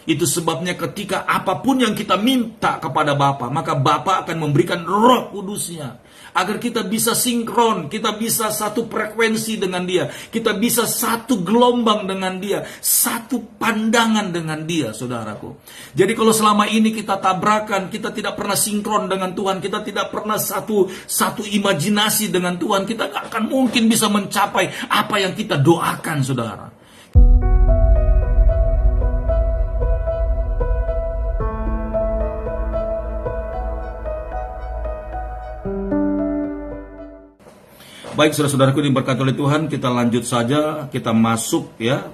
Itu sebabnya ketika apapun yang kita minta kepada Bapa, maka Bapa akan memberikan Roh Kudusnya. Agar kita bisa sinkron, kita bisa satu frekuensi dengan Dia, kita bisa satu gelombang dengan Dia, satu pandangan dengan Dia, saudaraku. Jadi kalau selama ini kita tabrakan, kita tidak pernah sinkron dengan Tuhan, kita tidak pernah satu imajinasi dengan Tuhan, kita gak akan mungkin bisa mencapai apa yang kita doakan, saudara. Baik, saudara-saudaraku diberkati oleh Tuhan, kita lanjut saja, kita masuk ya.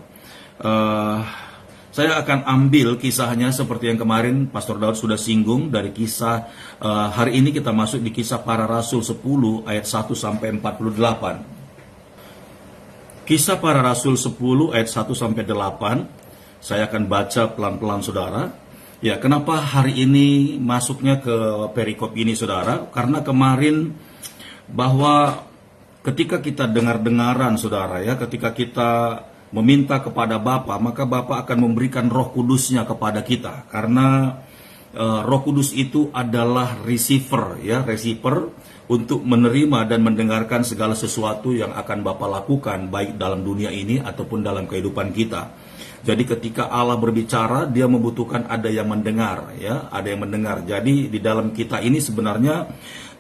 Saya akan ambil kisahnya seperti yang kemarin Pastor Daud sudah singgung dari kisah. Hari ini kita masuk di Kisah Para Rasul 10 ayat 1 sampai 48. Kisah Para Rasul 10 ayat 1 sampai 8. Saya akan baca pelan-pelan, saudara. Ya, kenapa hari ini masuknya ke perikop ini, saudara? Karena kemarin bahwa ketika kita dengar-dengaran, saudara ya, ketika kita meminta kepada Bapa, maka Bapa akan memberikan Roh Kudusnya kepada kita. Karena Roh Kudus itu adalah receiver untuk menerima dan mendengarkan segala sesuatu yang akan Bapa lakukan, baik dalam dunia ini ataupun dalam kehidupan kita. Jadi ketika Allah berbicara, Dia membutuhkan ada yang mendengar, ya, ada yang mendengar. Jadi di dalam kita ini sebenarnya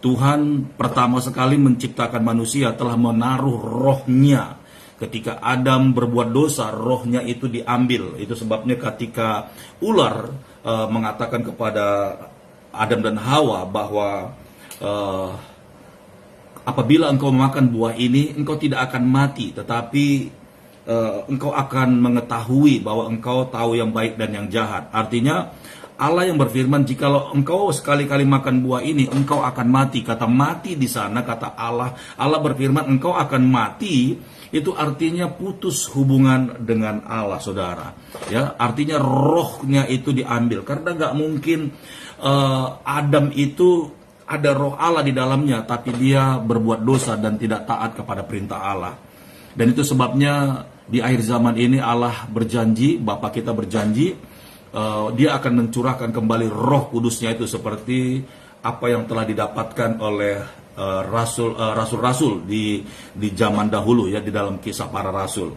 Tuhan pertama sekali menciptakan manusia telah menaruh rohnya. Ketika Adam berbuat dosa, rohnya itu diambil. Itu sebabnya ketika ular mengatakan kepada Adam dan Hawa bahwa apabila engkau memakan buah ini, engkau tidak akan mati, tetapi engkau akan mengetahui bahwa engkau tahu yang baik dan yang jahat. Artinya Allah yang berfirman, jikalau engkau sekali-kali makan buah ini, engkau akan mati. Kata mati di sana, kata Allah berfirman, engkau akan mati. Itu artinya putus hubungan dengan Allah, saudara. Ya, artinya rohnya itu diambil. Karena gak mungkin Adam itu ada roh Allah di dalamnya, tapi dia berbuat dosa dan tidak taat kepada perintah Allah. Dan itu sebabnya di akhir zaman ini Allah berjanji, Bapa kita berjanji, Dia akan mencurahkan kembali Roh Kudusnya itu seperti apa yang telah didapatkan oleh rasul-rasul di zaman dahulu ya, di dalam Kisah Para Rasul.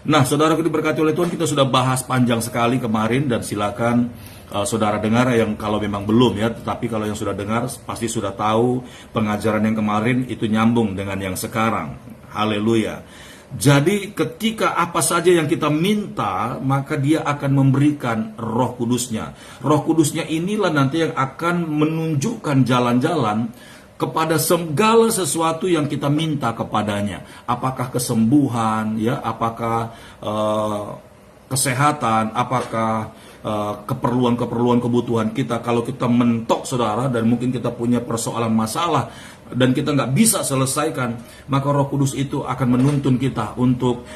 Nah, saudara diberkati oleh Tuhan, kita sudah bahas panjang sekali kemarin, dan silakan saudara dengar yang kalau memang belum ya, tetapi kalau yang sudah dengar pasti sudah tahu pengajaran yang kemarin itu nyambung dengan yang sekarang. Haleluya. Jadi ketika apa saja yang kita minta, maka Dia akan memberikan Roh Kudusnya. Roh Kudusnya inilah nanti yang akan menunjukkan jalan-jalan kepada segala sesuatu yang kita minta kepadanya. Apakah kesembuhan, ya, apakah kesehatan, apakah keperluan-keperluan kebutuhan kita. Kalau kita mentok, saudara, dan mungkin kita punya persoalan masalah dan kita nggak bisa selesaikan, maka Roh Kudus itu akan menuntun kita untuk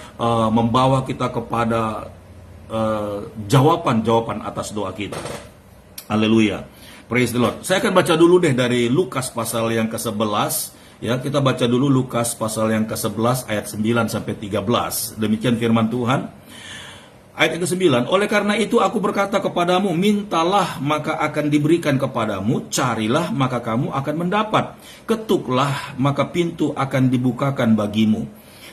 membawa kita kepada jawaban-jawaban atas doa kita. Haleluya, praise the Lord. Saya akan baca dulu deh dari Lukas pasal yang ke-11. Ya, kita baca dulu Lukas pasal yang ke-11 ayat 9 sampai 13. Demikian firman Tuhan. Ayat yang ke-9, oleh karena itu aku berkata kepadamu, mintalah maka akan diberikan kepadamu, carilah maka kamu akan mendapat, ketuklah maka pintu akan dibukakan bagimu.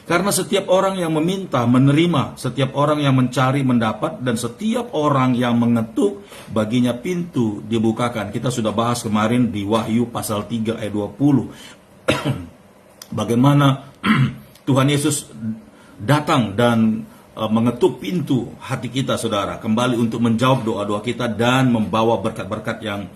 Karena setiap orang yang meminta menerima, setiap orang yang mencari mendapat, dan setiap orang yang mengetuk baginya pintu dibukakan. Kita sudah bahas kemarin di Wahyu pasal 3 ayat 20. Bagaimana Tuhan Yesus datang dan mengetuk pintu hati kita, saudara, kembali untuk menjawab doa-doa kita dan membawa berkat-berkat yang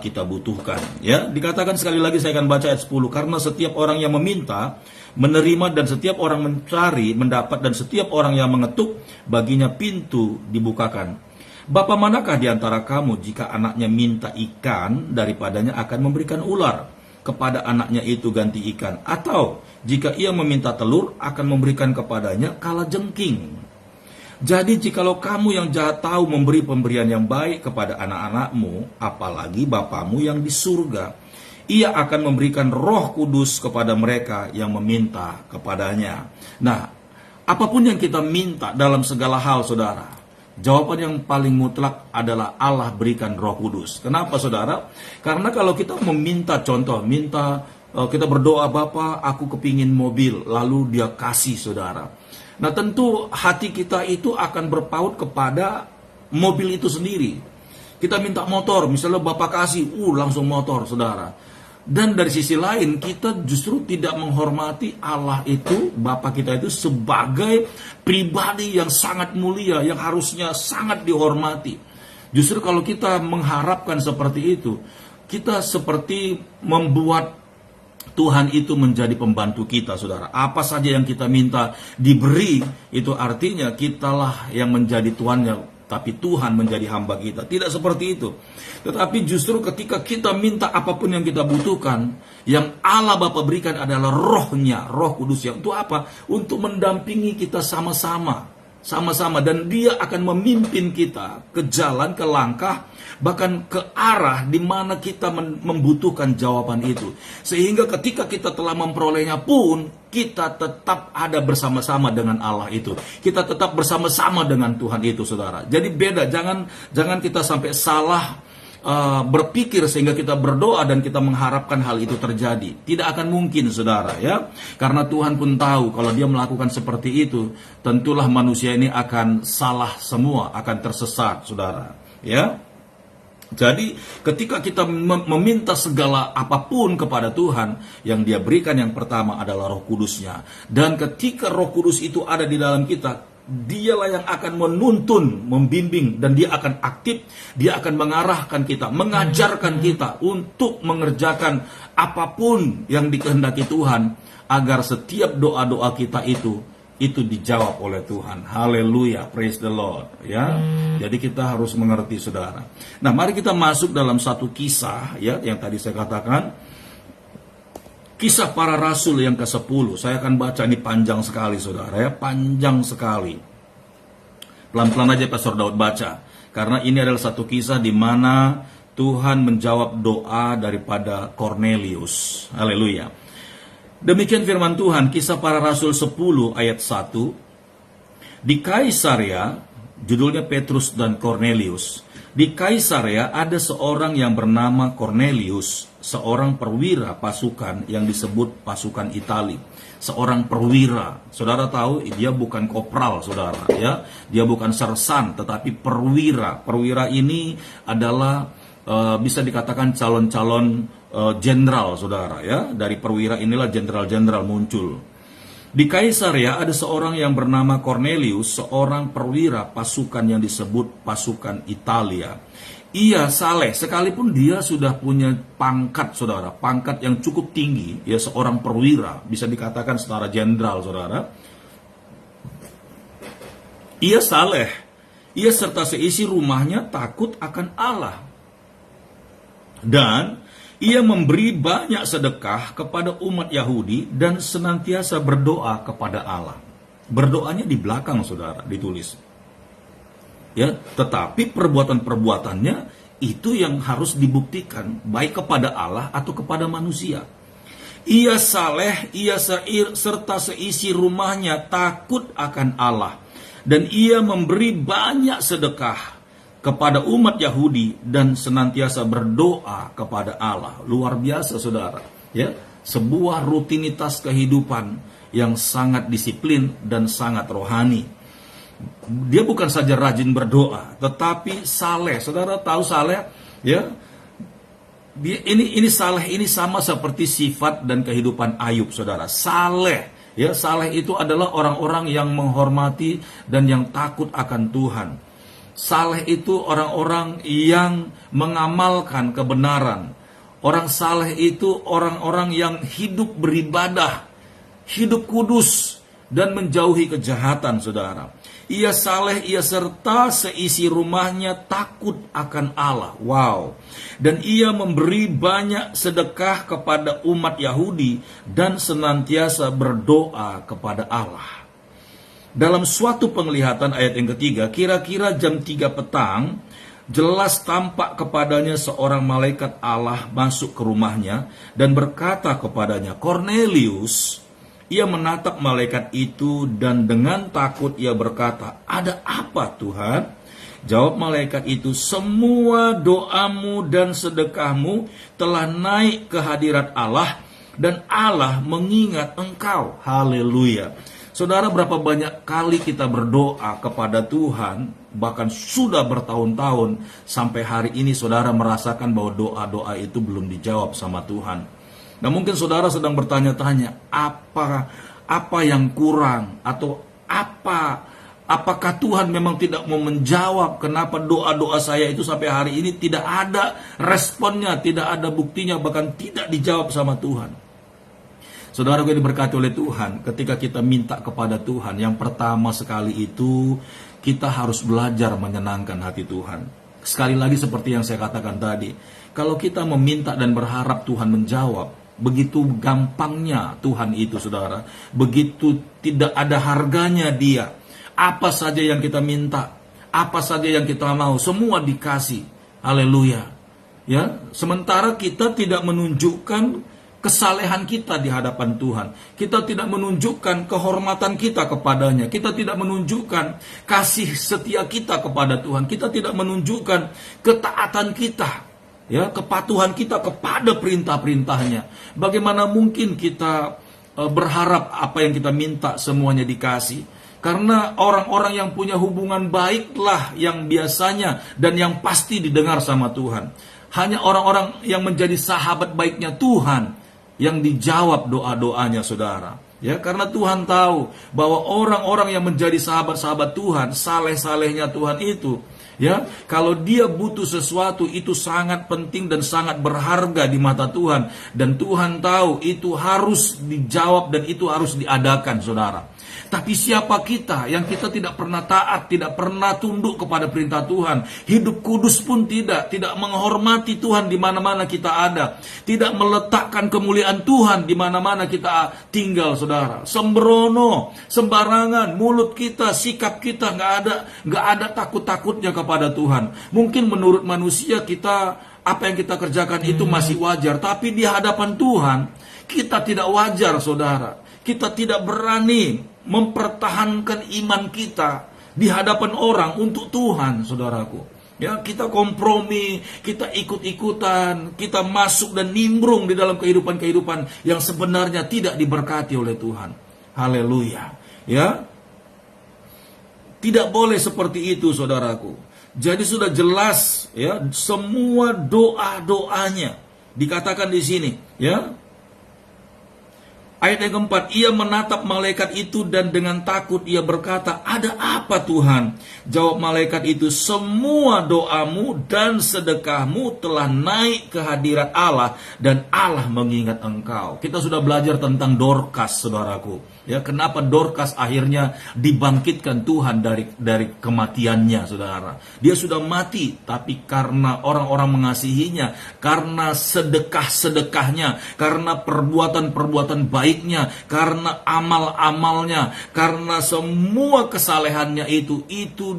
kita butuhkan. Ya, dikatakan sekali lagi, saya akan baca ayat 10. Karena setiap orang yang meminta menerima, dan setiap orang mencari mendapat, dan setiap orang yang mengetuk baginya pintu dibukakan. Bapa manakah di antara kamu jika anaknya minta ikan, daripadanya akan memberikan ular kepada anaknya itu ganti ikan? Atau jika ia meminta telur, akan memberikan kepadanya kalajengking? Jadi jikalau kamu yang jahat tahu memberi pemberian yang baik kepada anak-anakmu, apalagi Bapamu yang di surga, Ia akan memberikan Roh Kudus kepada mereka yang meminta kepadanya. Nah, apapun yang kita minta dalam segala hal, saudara, Jawaban yang paling mutlak adalah Allah berikan Roh Kudus. Kenapa saudara? Karena kalau kita meminta contoh, kita berdoa, Bapa, aku kepingin mobil, lalu dia kasih saudara. Nah tentu hati kita itu akan berpaut kepada mobil itu sendiri. Kita minta motor, misalnya Bapak kasih, langsung motor saudara. Dan dari sisi lain kita justru tidak menghormati Allah itu, Bapa kita itu sebagai pribadi yang sangat mulia, yang harusnya sangat dihormati. Justru kalau kita mengharapkan seperti itu, kita seperti membuat Tuhan itu menjadi pembantu kita, saudara. Apa saja yang kita minta diberi, itu artinya kitalah yang menjadi tuannya, tapi Tuhan menjadi hamba kita. Tidak seperti itu. Tetapi justru ketika kita minta apapun yang kita butuhkan, yang Allah Bapa berikan adalah rohnya, Roh Kudus. Yang itu apa? Untuk mendampingi kita sama-sama. Dan dia akan memimpin kita ke jalan, ke langkah, bahkan ke arah di mana kita membutuhkan jawaban itu. Sehingga ketika kita telah memperolehnya pun, kita tetap ada bersama-sama dengan Allah itu. Kita tetap bersama-sama dengan Tuhan itu, saudara. Jadi beda, jangan kita sampai salah berpikir sehingga kita berdoa dan kita mengharapkan hal itu terjadi. Tidak akan mungkin, saudara, ya. Karena Tuhan pun tahu kalau dia melakukan seperti itu, tentulah manusia ini akan salah semua, akan tersesat, saudara, ya. Jadi ketika kita meminta segala apapun kepada Tuhan, yang dia berikan yang pertama adalah Roh Kudusnya. Dan ketika Roh Kudus itu ada di dalam kita, dialah yang akan menuntun, membimbing, dan dia akan aktif, dia akan mengarahkan kita, mengajarkan kita untuk mengerjakan apapun yang dikehendaki Tuhan, agar setiap doa-doa kita itu dijawab oleh Tuhan. Haleluya, praise the Lord, ya. Jadi kita harus mengerti, saudara. Nah, mari kita masuk dalam satu kisah, ya, yang tadi saya katakan, Kisah Para Rasul yang ke-10. Saya akan baca, ini panjang sekali, saudara, ya, panjang sekali. Pelan-pelan aja Pastor Daud baca, karena ini adalah satu kisah di mana Tuhan menjawab doa daripada Kornelius. Haleluya. Demikian firman Tuhan, Kisah Para Rasul 10 ayat 1. Di Kaisarea, judulnya Petrus dan Kornelius. Di Kaisarea ada seorang yang bernama Kornelius, seorang perwira pasukan yang disebut pasukan Itali. Seorang perwira, saudara tahu, dia bukan kopral, saudara, ya. Dia bukan sersan, tetapi perwira. Perwira ini adalah bisa dikatakan calon-calon jenderal, saudara, ya. Dari perwira inilah jenderal-jenderal muncul. Di Kaisarea ada seorang yang bernama Kornelius, seorang perwira pasukan yang disebut pasukan Italia. Ia saleh, sekalipun dia sudah punya pangkat, saudara, pangkat yang cukup tinggi, ya, seorang perwira, bisa dikatakan setara jenderal, saudara. Ia saleh, ia serta seisi rumahnya takut akan Allah. Dan ia memberi banyak sedekah kepada umat Yahudi dan senantiasa berdoa kepada Allah. Berdoanya di belakang, saudara, ditulis. Ya, tetapi perbuatan-perbuatannya itu yang harus dibuktikan, baik kepada Allah atau kepada manusia. Ia saleh, ia serta seisi rumahnya takut akan Allah. Dan ia memberi banyak sedekah kepada umat Yahudi dan senantiasa berdoa kepada Allah. Luar biasa, saudara, ya. Sebuah rutinitas kehidupan yang sangat disiplin dan sangat rohani. Dia bukan saja rajin berdoa, tetapi saleh. Saudara tahu saleh, ya. Ini saleh ini sama seperti sifat dan kehidupan Ayub, saudara. Saleh, ya, saleh itu adalah orang-orang yang menghormati dan yang takut akan Tuhan. Saleh itu orang-orang yang mengamalkan kebenaran. Orang saleh itu orang-orang yang hidup beribadah, hidup kudus, dan menjauhi kejahatan, saudara. Ia saleh, ia serta seisi rumahnya takut akan Allah. Wow. Dan ia memberi banyak sedekah kepada umat Yahudi dan senantiasa berdoa kepada Allah. Dalam suatu penglihatan, ayat yang ketiga, kira-kira jam 3 petang, jelas tampak kepadanya seorang malaikat Allah masuk ke rumahnya dan berkata kepadanya, Kornelius. Ia menatap malaikat itu dan dengan takut ia berkata, ada apa Tuhan? Jawab malaikat itu, semua doamu dan sedekahmu telah naik ke hadirat Allah, dan Allah mengingat engkau. Haleluya. Saudara, berapa banyak kali kita berdoa kepada Tuhan, bahkan sudah bertahun-tahun, sampai hari ini saudara merasakan bahwa doa-doa itu belum dijawab sama Tuhan. Nah, mungkin saudara sedang bertanya-tanya, apa yang kurang, atau apakah Tuhan memang tidak mau menjawab? Kenapa doa-doa saya itu sampai hari ini tidak ada responnya, tidak ada buktinya, bahkan tidak dijawab sama Tuhan? Saudara gue diberkati oleh Tuhan, ketika kita minta kepada Tuhan, yang pertama sekali itu kita harus belajar menyenangkan hati Tuhan. Sekali lagi seperti yang saya katakan tadi, kalau kita meminta dan berharap Tuhan menjawab, begitu gampangnya Tuhan itu, saudara. Begitu tidak ada harganya Dia. Apa saja yang kita minta, apa saja yang kita mau, semua dikasih. Haleluya. Ya, sementara kita tidak menunjukkan kesalehan kita di hadapan Tuhan. Kita tidak menunjukkan kehormatan kita kepadanya. Kita tidak menunjukkan kasih setia kita kepada Tuhan. Kita tidak menunjukkan ketaatan kita, ya, kepatuhan kita kepada perintah-perintahnya. Bagaimana mungkin kita berharap apa yang kita minta semuanya dikasih? Karena orang-orang yang punya hubungan baiklah yang biasanya dan yang pasti didengar sama Tuhan. Hanya orang-orang yang menjadi sahabat baiknya Tuhan yang dijawab doa-doanya, saudara. Ya, karena Tuhan tahu bahwa orang-orang yang menjadi sahabat-sahabat Tuhan, saleh-salehnya Tuhan itu, ya, kalau dia butuh sesuatu itu sangat penting dan sangat berharga di mata Tuhan, dan Tuhan tahu itu harus dijawab dan itu harus diadakan, saudara. Tapi siapa kita yang kita tidak pernah taat, tidak pernah tunduk kepada perintah Tuhan, hidup kudus pun tidak menghormati Tuhan di mana-mana kita ada, tidak meletakkan kemuliaan Tuhan di mana-mana kita tinggal, saudara. Sembrono, sembarangan, mulut kita, sikap kita nggak ada takut-takutnya kepada Tuhan. Mungkin menurut manusia kita, apa yang kita kerjakan itu masih wajar, tapi di hadapan Tuhan kita tidak wajar, saudara. Kita tidak berani mempertahankan iman kita di hadapan orang untuk Tuhan, saudaraku. Ya, kita kompromi, kita ikut-ikutan, kita masuk dan nimbrung di dalam kehidupan-kehidupan yang sebenarnya tidak diberkati oleh Tuhan. Haleluya. Ya. Tidak boleh seperti itu, saudaraku. Jadi sudah jelas, ya, semua doa-doanya dikatakan di sini, ya. Ayat yang keempat, ia menatap malaikat itu dan dengan takut ia berkata, ada apa Tuhan? Jawab malaikat itu, semua doamu dan sedekahmu telah naik ke hadirat Allah dan Allah mengingat engkau. Kita sudah belajar tentang Dorcas, saudaraku. Ya, kenapa Dorcas akhirnya dibangkitkan Tuhan dari kematiannya, saudara. Dia sudah mati, tapi karena orang-orang mengasihinya, karena sedekah-sedekahnya, karena perbuatan-perbuatan baiknya, karena amal-amalnya, karena semua kesalehannya itu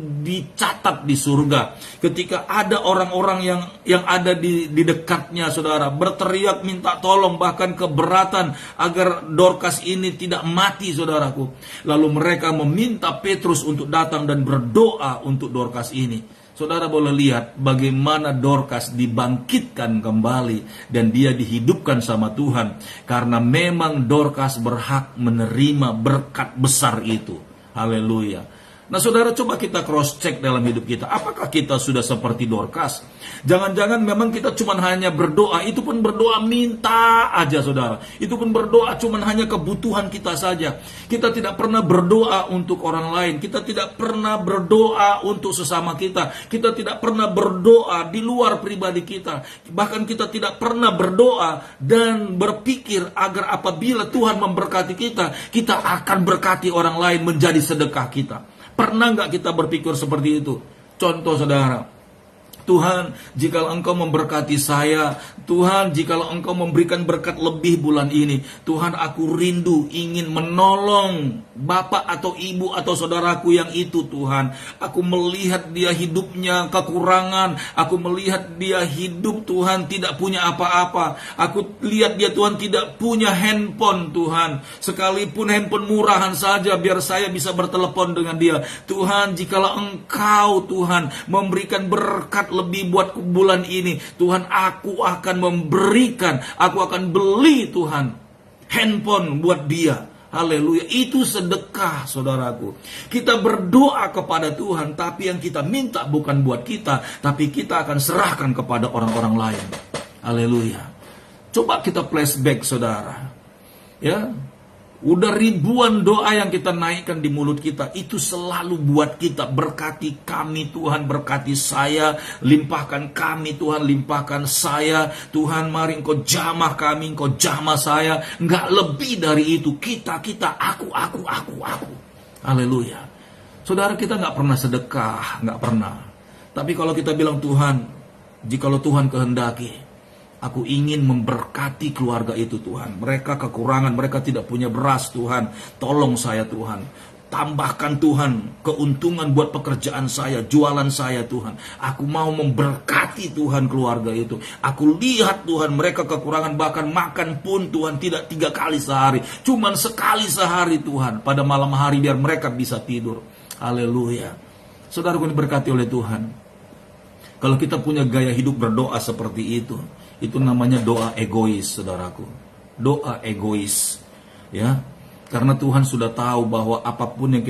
dicatat di surga. Ketika ada orang-orang yang ada di dekatnya, saudara, berteriak minta tolong, bahkan keberatan agar Dorcas ini tidak mati, saudaraku. Lalu mereka meminta Petrus untuk datang dan berdoa untuk Dorcas ini. Saudara boleh lihat bagaimana Dorcas dibangkitkan kembali dan dia dihidupkan sama Tuhan, karena memang Dorcas berhak menerima berkat besar itu. Haleluya. Nah, saudara, coba kita cross check dalam hidup kita. Apakah kita sudah seperti Dorcas? Jangan-jangan memang kita cuma hanya berdoa, itu pun berdoa minta aja, saudara. Itu pun berdoa cuma hanya kebutuhan kita saja. Kita tidak pernah berdoa untuk orang lain. Kita tidak pernah berdoa untuk sesama kita. Kita tidak pernah berdoa di luar pribadi kita. Bahkan kita tidak pernah berdoa dan berpikir agar apabila Tuhan memberkati kita, kita akan berkati orang lain menjadi sedekah kita. Pernah nggak kita berpikir seperti itu? Contoh, saudara, Tuhan, jikalau Engkau memberkati saya, Tuhan, jikalau Engkau memberikan berkat lebih bulan ini, Tuhan, aku rindu ingin menolong bapak atau ibu atau saudaraku yang itu, Tuhan. Aku melihat dia hidupnya kekurangan, aku melihat dia hidup, Tuhan, tidak punya apa-apa. Aku lihat dia, Tuhan, tidak punya handphone, Tuhan. Sekalipun handphone murahan saja, biar saya bisa bertelepon dengan dia. Tuhan, jikalau Engkau, Tuhan, memberikan berkat lebih buat bulan ini, Tuhan, aku akan memberikan, aku akan beli, Tuhan, handphone buat dia. Haleluya, itu sedekah, saudaraku. Kita berdoa kepada Tuhan, tapi yang kita minta bukan buat kita, tapi kita akan serahkan kepada orang-orang lain. Haleluya. Coba kita flashback, saudara. Ya, udah ribuan doa yang kita naikkan di mulut kita, itu selalu buat kita. Berkati kami Tuhan, berkati saya, limpahkan kami Tuhan, limpahkan saya Tuhan, mari Engkau jamah kami, Engkau jamah saya. Enggak lebih dari itu, kita, aku. Haleluya. Saudara, kita enggak pernah sedekah, enggak pernah. Tapi kalau kita bilang, Tuhan, jikalau Tuhan kehendaki, aku ingin memberkati keluarga itu, Tuhan. Mereka kekurangan, mereka tidak punya beras, Tuhan. Tolong saya, Tuhan. Tambahkan, Tuhan, keuntungan buat pekerjaan saya, jualan saya, Tuhan. Aku mau memberkati, Tuhan, keluarga itu. Aku lihat, Tuhan, mereka kekurangan, bahkan makan pun, Tuhan, tidak 3 kali sehari. Cuman sekali sehari, Tuhan. Pada malam hari biar mereka bisa tidur. Haleluya. Saudaraku diberkati oleh Tuhan. Kalau kita punya gaya hidup berdoa seperti itu namanya doa egois, saudaraku. Doa egois, ya. Karena Tuhan sudah tahu bahwa apapun yang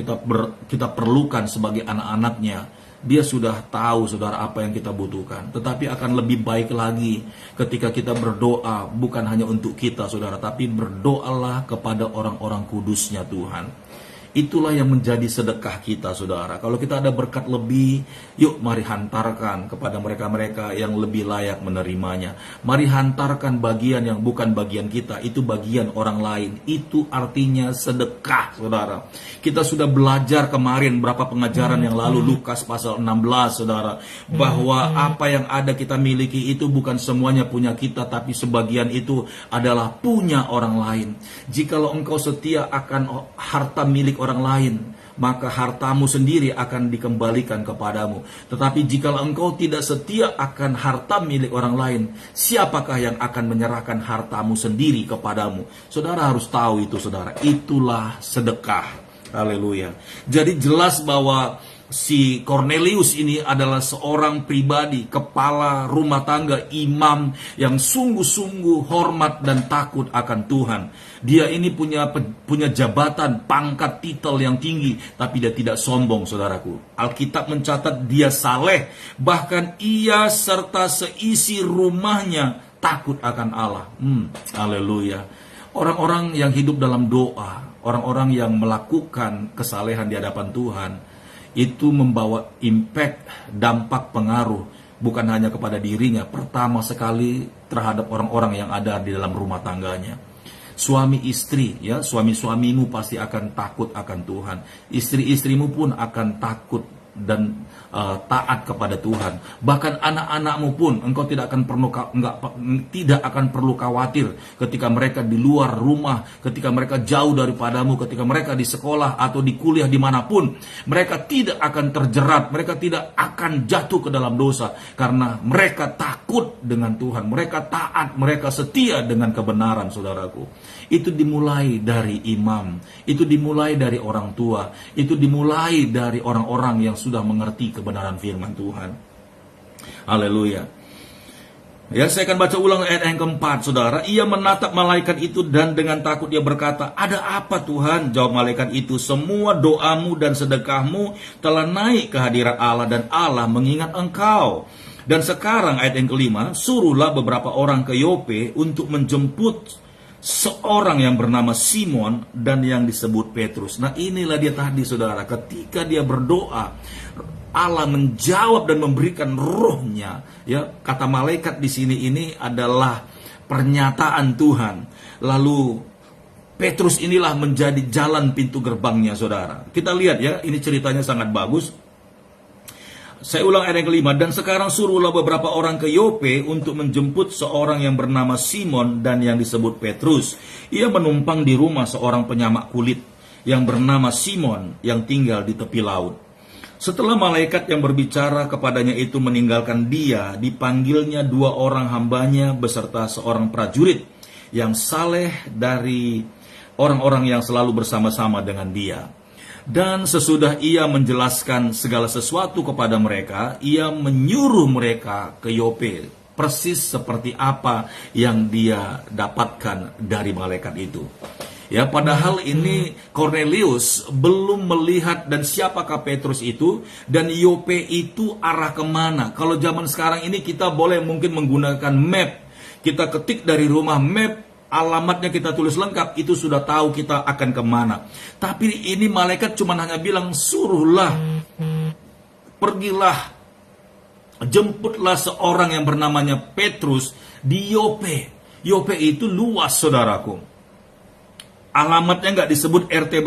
kita perlukan sebagai anak-anaknya, Dia sudah tahu, saudara, apa yang kita butuhkan. Tetapi akan lebih baik lagi ketika kita berdoa bukan hanya untuk kita, saudara, tapi berdoalah kepada orang-orang kudusnya Tuhan. Itulah yang menjadi sedekah kita, saudara. Kalau kita ada berkat lebih, yuk mari hantarkan kepada mereka-mereka yang lebih layak menerimanya. Mari hantarkan bagian yang bukan bagian kita, itu bagian orang lain. Itu artinya sedekah, saudara. Kita sudah belajar kemarin berapa pengajaran yang lalu, Lukas pasal 16, saudara, bahwa apa yang ada kita miliki itu bukan semuanya punya kita, tapi sebagian itu adalah punya orang lain. Jikalau engkau setia akan harta milik orang lain, maka hartamu sendiri akan dikembalikan kepadamu. Tetapi jika engkau tidak setia akan harta milik orang lain, siapakah yang akan menyerahkan hartamu sendiri kepadamu? Saudara harus tahu itu, saudara. Itulah sedekah. Haleluya. Jadi jelas bahwa si Cornelius ini adalah seorang pribadi, kepala rumah tangga, imam yang sungguh-sungguh hormat dan takut akan Tuhan. Dia ini punya jabatan, pangkat, titel yang tinggi, tapi dia tidak sombong, saudaraku. Alkitab mencatat dia saleh, bahkan ia serta seisi rumahnya takut akan Allah. Haleluya. Orang-orang yang hidup dalam doa, orang-orang yang melakukan kesalehan di hadapan Tuhan, itu membawa impact, dampak, pengaruh bukan hanya kepada dirinya, pertama sekali terhadap orang-orang yang ada di dalam rumah tangganya. Suami istri, ya, suami-suamimu pasti akan takut akan Tuhan. Istri-istrimu pun akan takut dan taat kepada Tuhan. Bahkan anak-anakmu pun engkau tidak akan perlu khawatir ketika mereka di luar rumah, ketika mereka jauh daripadamu, ketika mereka di sekolah atau di kuliah dimanapun. Mereka tidak akan terjerat, mereka tidak akan jatuh ke dalam dosa, karena mereka takut dengan Tuhan, mereka taat, mereka setia dengan kebenaran, saudaraku. Itu dimulai dari imam, itu dimulai dari orang tua, itu dimulai dari orang-orang yang sudah mengerti kebenaran firman Tuhan. Haleluya. Ya, saya akan baca ulang ayat yang keempat, saudara. Ia menatap malaikat itu dan dengan takut dia berkata, "Ada apa Tuhan?" Jawab malaikat itu, "Semua doamu dan sedekahmu telah naik ke hadirat Allah dan Allah mengingat engkau. Dan sekarang," ayat yang kelima, "suruhlah beberapa orang ke Yope untuk menjemput seorang yang bernama Simon dan yang disebut Petrus." Nah, inilah dia tadi, saudara. Ketika dia berdoa, Allah menjawab dan memberikan rohnya. Ya, kata malaikat di sini ini adalah pernyataan Tuhan. Lalu Petrus inilah menjadi jalan pintu gerbangnya, saudara. Kita lihat ya, ini ceritanya sangat bagus. Saya ulang ayat yang kelima. Dan sekarang suruhlah beberapa orang ke Yope untuk menjemput seorang yang bernama Simon dan yang disebut Petrus. Ia menumpang di rumah seorang penyamak kulit yang bernama Simon yang tinggal di tepi laut. Setelah malaikat yang berbicara kepadanya itu meninggalkan dia, dipanggilnya 2 orang hambanya beserta seorang prajurit yang saleh dari orang-orang yang selalu bersama-sama dengan dia. Dan sesudah ia menjelaskan segala sesuatu kepada mereka, ia menyuruh mereka ke Yope, persis seperti apa yang dia dapatkan dari malaikat itu. Ya, padahal ini Cornelius belum melihat dan siapakah Petrus itu, dan Yope itu arah kemana. Kalau zaman sekarang ini kita boleh mungkin menggunakan map. Kita ketik dari rumah map, alamatnya kita tulis lengkap, itu sudah tahu kita akan kemana. Tapi ini malaikat cuma hanya bilang, suruhlah, pergilah, jemputlah seorang yang bernamanya Petrus di Yope. Yope itu luas, saudaraku. Alamatnya nggak disebut RT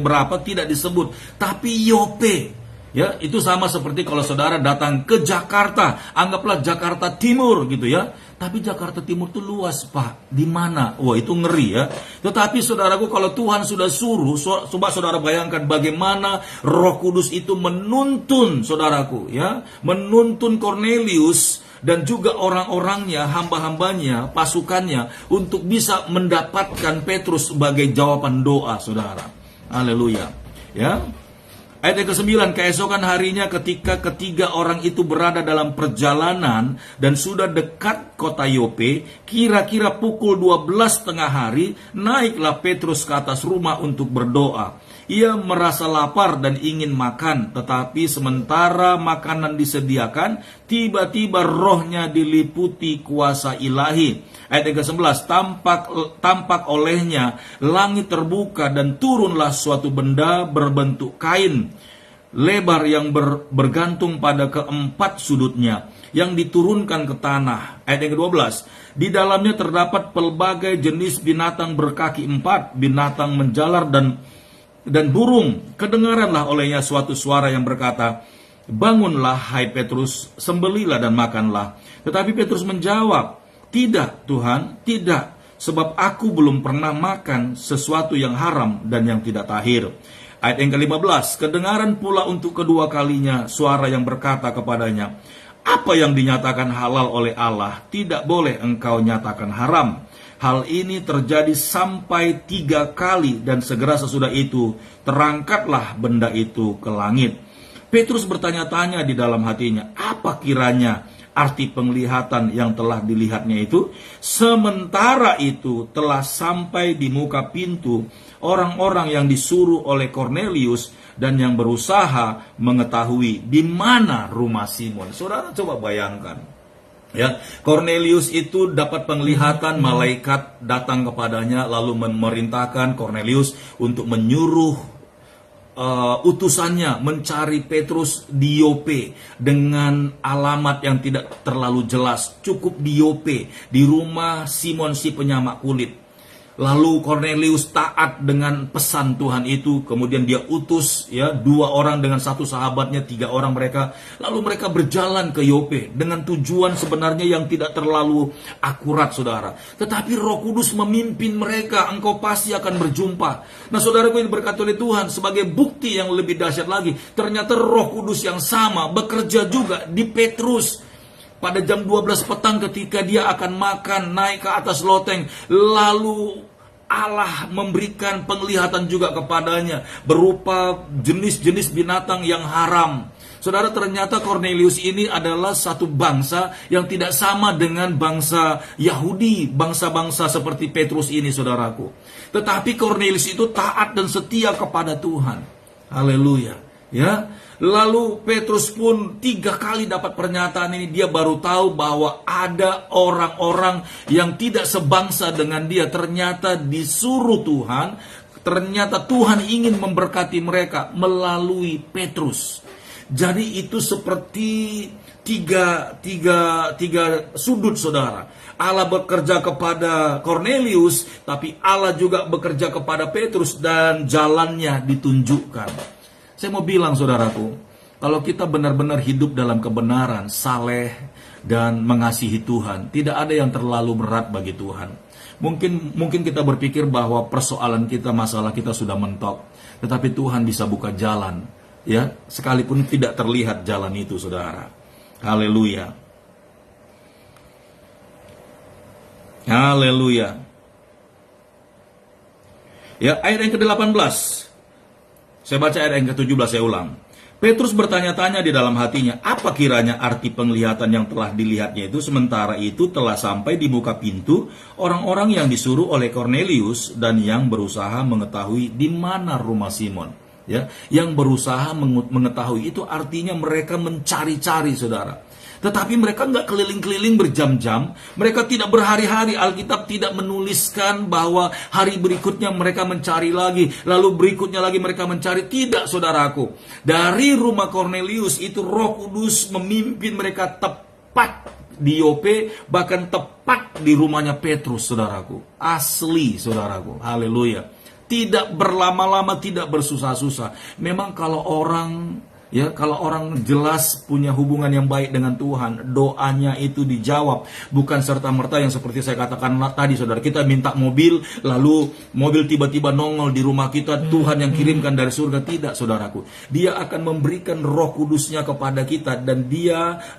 berapa, tidak disebut. Tapi Yope, ya, itu sama seperti kalau saudara datang ke Jakarta, anggaplah Jakarta Timur gitu ya. Tapi Jakarta Timur itu luas, Pak. Di mana? Wah, itu ngeri ya. Tetapi saudaraku, kalau Tuhan sudah suruh, coba saudara bayangkan bagaimana Roh Kudus itu menuntun saudaraku, ya, menuntun Cornelius dan juga orang-orangnya, hamba-hambanya, pasukannya untuk bisa mendapatkan Petrus sebagai jawaban doa, saudara. Haleluya. Ya. Ayat yang ke-9, keesokan harinya ketika ketiga orang itu berada dalam perjalanan dan sudah dekat kota Yope, kira-kira pukul 12 tengah hari, naiklah Petrus ke atas rumah untuk berdoa. Ia merasa lapar dan ingin makan, tetapi sementara makanan disediakan, tiba-tiba rohnya diliputi kuasa ilahi. Ayat yang ke-11, tampak olehnya langit terbuka dan turunlah suatu benda berbentuk kain lebar yang bergantung pada keempat sudutnya, yang diturunkan ke tanah. Ayat yang ke-12, di dalamnya terdapat pelbagai jenis binatang berkaki 4, binatang menjalar dan burung. Kedengaranlah olehnya suatu suara yang berkata, bangunlah hai Petrus, sembelilah dan makanlah. Tetapi Petrus menjawab, tidak Tuhan, tidak, sebab aku belum pernah makan sesuatu yang haram dan yang tidak tahir. Ayat yang ke-15, kedengaran pula untuk kedua kalinya suara yang berkata kepadanya, apa yang dinyatakan halal oleh Allah, tidak boleh engkau nyatakan haram. Hal ini terjadi sampai 3 kali dan segera sesudah itu terangkatlah benda itu ke langit. Petrus bertanya-tanya di dalam hatinya, apa kiranya arti penglihatan yang telah dilihatnya itu? Sementara itu telah sampai di muka pintu orang-orang yang disuruh oleh Cornelius dan yang berusaha mengetahui di mana rumah Simon. Saudara coba bayangkan. Ya, Cornelius itu dapat penglihatan, malaikat datang kepadanya lalu memerintahkan Cornelius untuk menyuruh utusannya mencari Petrus di Yope dengan alamat yang tidak terlalu jelas. Cukup di Yope, di rumah Simon si penyamak kulit. Lalu Cornelius taat dengan pesan Tuhan itu, kemudian dia utus ya 2 orang dengan 1 sahabatnya, 3 orang mereka, lalu mereka berjalan ke Yope dengan tujuan sebenarnya yang tidak terlalu akurat, saudara. Tetapi Roh Kudus memimpin mereka, engkau pasti akan berjumpa. Nah, saudaraku yang berkati oleh Tuhan, sebagai bukti yang lebih dahsyat lagi, ternyata Roh Kudus yang sama bekerja juga di Petrus. Pada jam 12 petang ketika dia akan makan, naik ke atas loteng, lalu Allah memberikan penglihatan juga kepadanya berupa jenis-jenis binatang yang haram. Saudara, ternyata Cornelius ini adalah satu bangsa yang tidak sama dengan bangsa Yahudi, bangsa-bangsa seperti Petrus ini, saudaraku. Tetapi Cornelius itu taat dan setia kepada Tuhan. Haleluya. Ya, lalu Petrus pun 3 kali dapat pernyataan ini. Dia baru tahu bahwa ada orang-orang yang tidak sebangsa dengan dia. Ternyata disuruh Tuhan. Ternyata Tuhan ingin memberkati mereka melalui Petrus. Jadi itu seperti tiga sudut, saudara. Allah bekerja kepada Cornelius, tapi Allah juga bekerja kepada Petrus dan jalannya ditunjukkan. Saya mau bilang, saudaraku, Kalau kita benar-benar hidup dalam kebenaran, saleh, dan mengasihi Tuhan, tidak ada yang terlalu berat bagi Tuhan. Mungkin kita berpikir bahwa persoalan kita, masalah kita sudah mentok, tetapi Tuhan bisa buka jalan, ya, sekalipun tidak terlihat jalan itu, saudara. Haleluya. Haleluya. Ya, ayat yang ke-18. Saya baca ayat yang ke-17, saya ulang. Petrus bertanya-tanya di dalam hatinya, apa kiranya arti penglihatan yang telah dilihatnya itu? Sementara itu telah sampai di muka pintu orang-orang yang disuruh oleh Cornelius dan yang berusaha mengetahui di mana rumah Simon. Ya, yang berusaha mengetahui itu artinya mereka mencari-cari, saudara. Tetapi mereka nggak keliling-keliling berjam-jam. Mereka tidak berhari-hari. Alkitab tidak menuliskan bahwa hari berikutnya mereka mencari lagi, lalu berikutnya lagi mereka mencari. Tidak, saudaraku. Dari rumah Cornelius itu Roh Kudus memimpin mereka tepat di Yope, bahkan tepat di rumahnya Petrus, saudaraku. Asli, saudaraku. Haleluya. Tidak berlama-lama, tidak bersusah-susah. Memang kalau orang jelas punya hubungan yang baik dengan Tuhan, doanya itu dijawab. Bukan serta-merta yang seperti saya katakan tadi, saudara. Kita minta mobil, lalu mobil tiba-tiba nongol di rumah kita, Tuhan yang kirimkan dari surga. Tidak, saudaraku. Dia akan memberikan Roh Kudusnya kepada kita, dan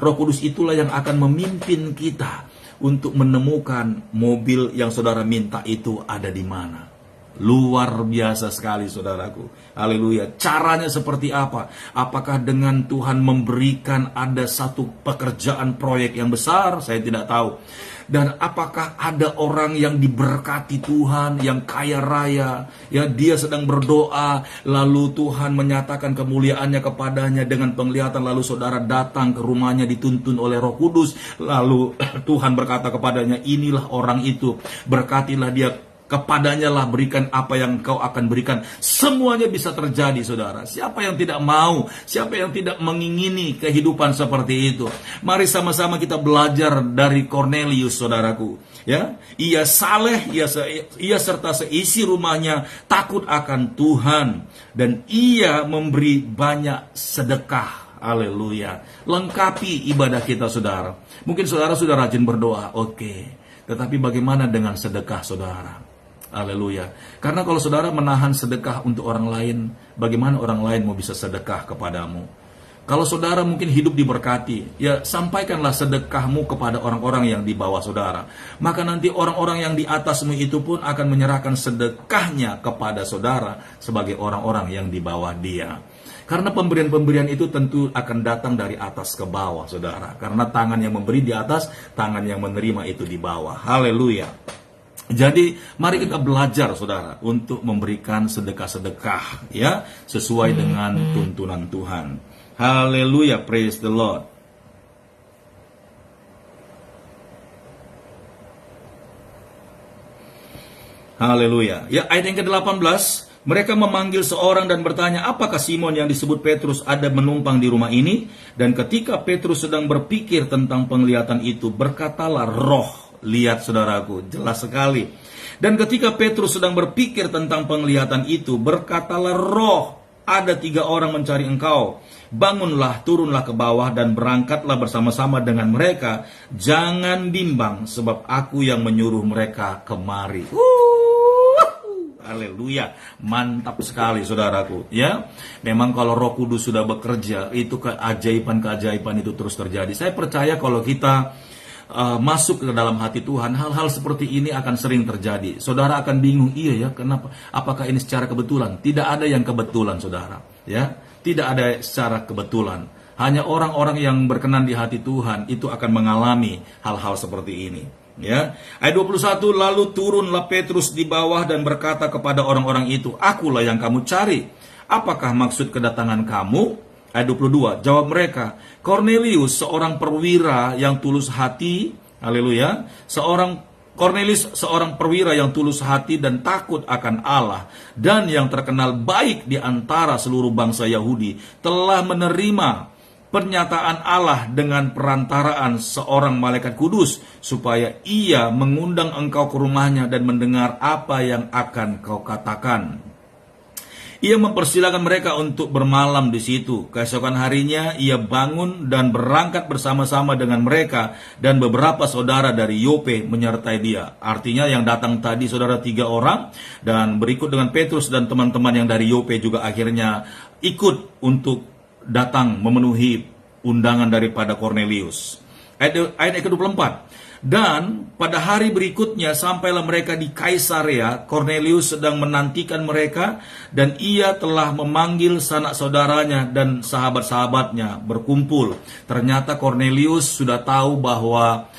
Roh Kudus itulah yang akan memimpin kita untuk menemukan mobil yang saudara minta itu ada di mana. Luar biasa sekali, saudaraku. Haleluya. Caranya seperti apa? Apakah dengan Tuhan memberikan ada satu pekerjaan proyek yang besar? Saya tidak tahu. Dan apakah ada orang yang diberkati Tuhan, yang kaya raya, ya, dia sedang berdoa, lalu Tuhan menyatakan kemuliaannya kepadanya dengan penglihatan, lalu saudara datang ke rumahnya dituntun oleh Roh Kudus, lalu Tuhan berkata kepadanya, inilah orang itu, berkatilah dia, kepadanya lah berikan apa yang kau akan berikan. Semuanya bisa terjadi, saudara. Siapa yang tidak mau? Siapa yang tidak mengingini kehidupan seperti itu? Mari sama-sama kita belajar dari Cornelius, saudaraku. Ya, ia saleh, ia serta seisi rumahnya takut akan Tuhan, dan ia memberi banyak sedekah. Haleluya. Lengkapi ibadah kita, saudara. Mungkin saudara sudah rajin berdoa, oke. Tetapi bagaimana dengan sedekah, saudara? Haleluya. Karena kalau saudara menahan sedekah untuk orang lain, bagaimana orang lain mau bisa sedekah kepadamu? Kalau saudara mungkin hidup diberkati, ya sampaikanlah sedekahmu kepada orang-orang yang di bawah saudara. Maka nanti orang-orang yang di atasmu itu pun akan menyerahkan sedekahnya kepada saudara sebagai orang-orang yang di bawah dia. Karena pemberian-pemberian itu tentu akan datang dari atas ke bawah, saudara. Karena tangan yang memberi di atas, tangan yang menerima itu di bawah. Haleluya. Jadi mari kita belajar, saudara, untuk memberikan sedekah-sedekah, ya, sesuai dengan tuntunan Tuhan. Haleluya, praise the Lord. Haleluya. Ya, ayat yang ke-18, mereka memanggil seorang dan bertanya, apakah Simon yang disebut Petrus ada menumpang di rumah ini? Dan ketika Petrus sedang berpikir tentang penglihatan itu, berkatalah Roh. Lihat, saudaraku, jelas sekali. Dan ketika Petrus sedang berpikir tentang penglihatan itu, berkatalah Roh, ada 3 orang mencari engkau. Bangunlah, turunlah ke bawah dan berangkatlah bersama-sama dengan mereka. Jangan bimbang, sebab aku yang menyuruh mereka kemari. Haleluya, mantap sekali, saudaraku. Ya, memang kalau Roh Kudus sudah bekerja, itu keajaiban-keajaiban itu terus terjadi. Saya percaya kalau kita masuk ke dalam hati Tuhan, hal-hal seperti ini akan sering terjadi. Saudara akan bingung, iya ya, kenapa? Apakah ini secara kebetulan? Tidak ada yang kebetulan, saudara. Ya, tidak ada secara kebetulan. Hanya orang-orang yang berkenan di hati Tuhan itu akan mengalami hal-hal seperti ini. Ya, ayat 21, lalu turunlah Petrus di bawah dan berkata kepada orang-orang itu, akulah yang kamu cari. Apakah maksud kedatangan kamu? Ayat 22, jawab mereka, Cornelius, seorang perwira yang tulus hati, haleluya, Cornelius, seorang perwira yang tulus hati dan takut akan Allah, dan yang terkenal baik di antara seluruh bangsa Yahudi, telah menerima pernyataan Allah dengan perantaraan seorang malaikat kudus, supaya ia mengundang engkau ke rumahnya dan mendengar apa yang akan kau katakan. Ia mempersilakan mereka untuk bermalam di situ. Keesokan harinya ia bangun dan berangkat bersama-sama dengan mereka, dan beberapa saudara dari Yope menyertai dia. Artinya yang datang tadi saudara 3 orang, dan berikut dengan Petrus dan teman-teman yang dari Yope juga akhirnya ikut untuk datang memenuhi undangan daripada Kornelius. Ayat ke-24. Dan pada hari berikutnya sampailah mereka di Kaisarea. Kornelius sedang menantikan mereka, dan ia telah memanggil sanak saudaranya dan sahabat-sahabatnya berkumpul. Ternyata Kornelius sudah tahu bahwa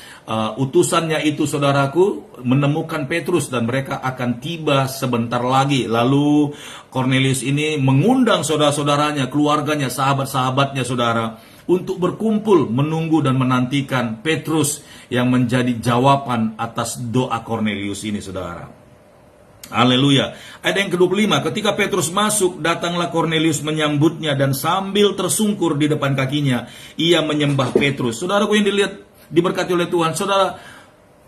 utusannya itu, saudaraku, menemukan Petrus dan mereka akan tiba sebentar lagi. Lalu Kornelius ini mengundang saudara-saudaranya, keluarganya, sahabat-sahabatnya, saudara, untuk berkumpul menunggu dan menantikan Petrus yang menjadi jawaban atas doa Kornelius ini, saudara. Haleluya. Ayat yang ke-25, ketika Petrus masuk, datanglah Kornelius menyambutnya, dan sambil tersungkur di depan kakinya, ia menyembah Petrus. Saudaraku yang diberkati oleh Tuhan, saudara,